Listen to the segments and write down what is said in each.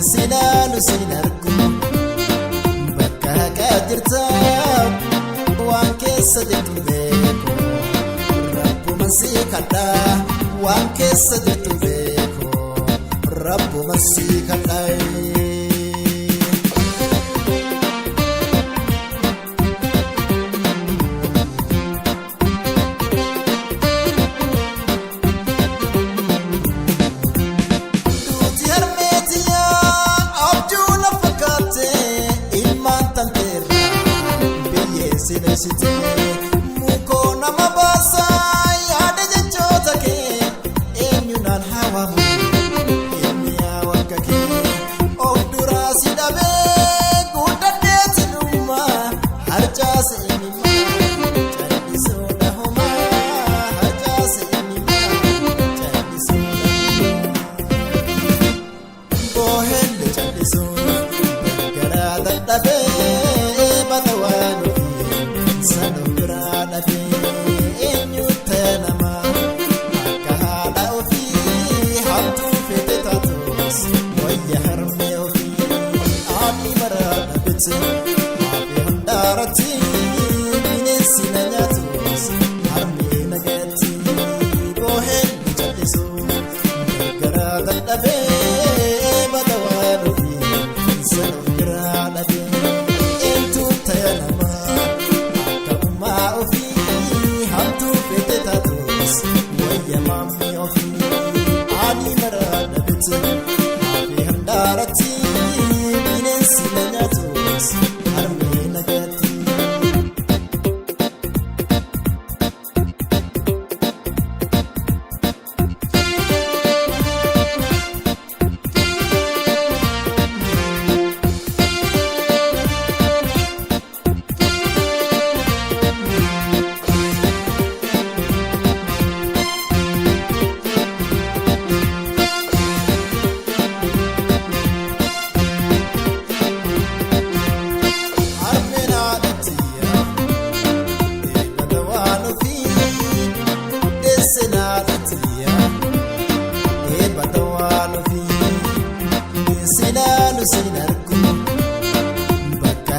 Sinaalu sinargu bakka jirta waan keessa jirtu beeko Rabbuma si kadha waan keessa jirtu beeko Rabbuma si kadha. Muko nama basa yaada jechoota kee eenyuudhaan hawamu inni hawaaka kee of duraa si dhabee guddaddeetti dhuma harcaase inni callisoodha homaa harcaase inni callisoodha boohelle callisoo garaa dadhabee bata waan Sanubra nabi enyutanama akahala ofi hamtu fete tatos waya harme ofi ani marana bitu abi handarati binesi nanyatos harme nagati bohen bichatisu garada dabe badawanu sanubra nabi entutanama Waya mami ofi ani marana bitu abi handarati binesi nanyatos harme nagati. Sinaalu sinargu bakka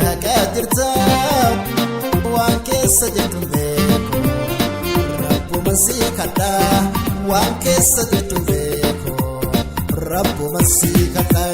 jirta waan keessa jirtu beeko Rabbuma si kadha waan keessa jirtu beeko Rabbuma si kadha.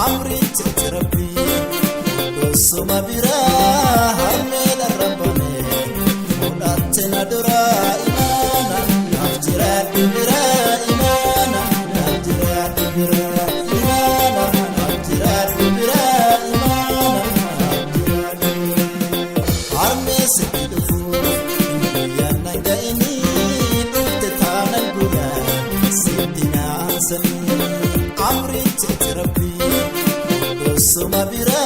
Amrit terapi dosuma bira harmela rabbane mudatena dura imana najira dura imana najira dura imana najira dura imana harme sekidu yana gaini dutte tanan guya sidina sani Amrit terapi Suma bira